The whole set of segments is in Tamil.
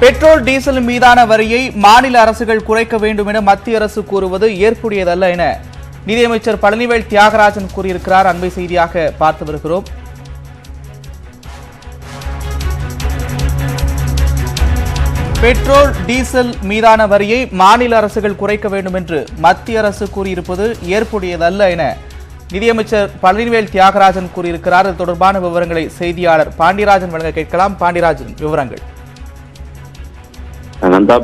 பெட்ரோல் டீசல் மீதான வரியை மாநில அரசுகள் குறைக்க வேண்டும் என மத்திய அரசு கூறுவது ஏற்புடையதல்ல என நிதியமைச்சர் பழனிவேல் தியாகராஜன் கூறியிருக்கிறார். அண்மை செய்தியாக பார்த்து வருகிறோம். பெட்ரோல் டீசல் மீதான வரியை மாநில அரசுகள் குறைக்க வேண்டும் என்று மத்திய அரசு கூறியிருப்பது ஏற்புடையதல்ல என நிதியமைச்சர் பழனிவேல் தியாகராஜன் கூறியிருக்கிறார். இது தொடர்பான விவரங்களை செய்தியாளர் பாண்டியராஜன் வழங்க கேட்கலாம். பாண்டியராஜன், விவரங்கள்.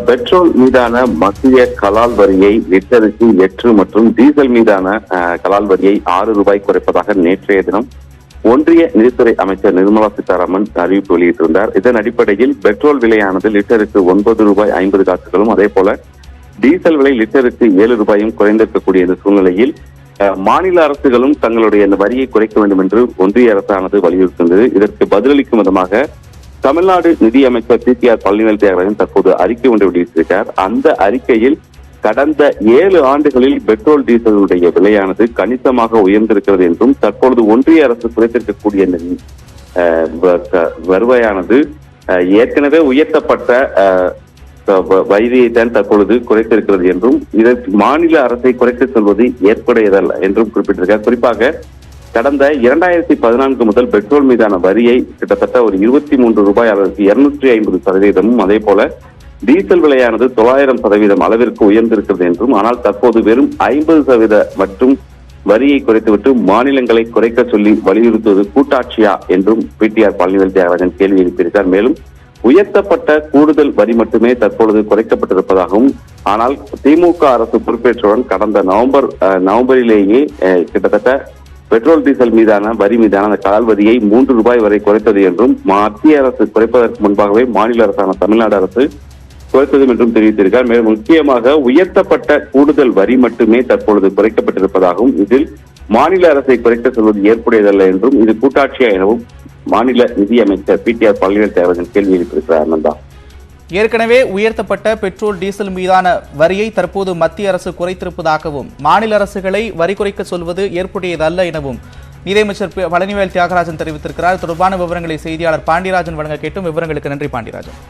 பெட்ரோல் மீதான மத்திய கலால் வரியை லிட்டருக்கு 8 மற்றும் டீசல் மீதான கலால் வரியை 6 ரூபாய் குறைப்பதாக நேற்றைய தினம் ஒன்றிய நிதித்துறை அமைச்சர் நிர்மலா சீதாராமன் அறிவிப்பு வெளியிட்டிருந்தார். இதன் அடிப்படையில் பெட்ரோல் விலையானது லிட்டருக்கு 9 ரூபாய் 50 காசுகளும், அதே போல டீசல் விலை லிட்டருக்கு 7 ரூபாயும் குறைந்திருக்கக்கூடிய இந்த சூழ்நிலையில் மாநில அரசுகளும் தங்களுடைய இந்த வரியை குறைக்க வேண்டும் என்று ஒன்றிய அரசானது வலியுறுத்தியது. இதற்கு பதிலளிக்கும் விதமாக தமிழ்நாடு நிதி அமைச்சர் டிஆர் பழனிவேல் தியாகராஜன் தற்போது அறிக்கை ஒன்று வெளியிட்டிருக்கிறார். அந்த அறிக்கையில் கடந்த 7 ஆண்டுகளில் பெட்ரோல் டீசலுடைய விலையானது கணிசமாக உயர்ந்திருக்கிறது என்றும் தற்பொழுது ஒன்றிய அரசு குறைத்திருக்கக்கூடிய வருவாயானது ஏற்கனவே உயர்த்தப்பட்ட வரியை தான் தற்பொழுது குறைத்திருக்கிறது என்றும் இதற்கு மாநில அரசை குறைக்க சொல்வது ஏற்புடையதல்ல என்றும் குறிப்பிட்டிருக்கிறார். குறிப்பாக கடந்த 2014 முதல் பெட்ரோல் மீதான வரியை கிட்டத்தட்ட ஒரு 23 ரூபாய் அளவிற்கு 250%, அதே போல டீசல் விலையானது 900% அளவிற்கு உயர்ந்திருக்கிறது என்றும், ஆனால் தற்போது வெறும் 50% மற்றும் வரியை குறைத்துவிட்டு மாநிலங்களை குறைக்க சொல்லி வலியுறுத்துவது கூட்டாட்சியா என்றும் பிடிஆர் பழனிவேல் தியாகராஜன் கேள்வி எழுப்பியிருக்கிறார். மேலும் உயர்த்தப்பட்ட கூடுதல் வரி மட்டுமே தற்பொழுது குறைக்கப்பட்டிருப்பதாகவும், ஆனால் திமுக அரசு பொறுப்பேற்றவுடன் கடந்த நவம்பரிலேயே கிட்டத்தட்ட பெட்ரோல் டீசல் மீதான வரி மீதான அந்த கலால் வரியை 3 ரூபாய் வரை குறைத்தது என்றும், மத்திய அரசு குறைப்பதற்கு முன்பாகவே மாநில அரசான தமிழ்நாடு அரசு குறைத்தது என்றும் தெரிவித்திருக்கிறார். மேலும் முக்கியமாக உயர்த்தப்பட்ட கூடுதல் வரி மட்டுமே தற்பொழுது குறைக்கப்பட்டிருப்பதாகவும், இதில் மாநில அரசை குறைக்க சொல்வது ஏற்புடையதல்ல என்றும், இது கூட்டாட்சியா எனவும் மாநில நிதி அமைச்சர் பிடிஆர் பழனிவேல் தியாகராஜன் கேள்வி எழுப்பியிருக்கிறார். ஆனந்தா, ஏற்கனவே உயர்த்தப்பட்ட பெட்ரோல் டீசல் மீதான வரியை தற்போது மத்திய அரசு குறைத்திருப்பதாகவும், மாநில அரசுகளை வரி குறைக்க சொல்வது ஏற்புடையதல்ல எனவும் நிதியமைச்சர் பழனிவேல் தியாகராஜன் தெரிவித்திருக்கிறார். தொடர்பான விவரங்களை செய்தியாளர் பாண்டியராஜன் வழங்க கேட்டும். விவரங்களுக்கு நன்றி பாண்டியராஜன்.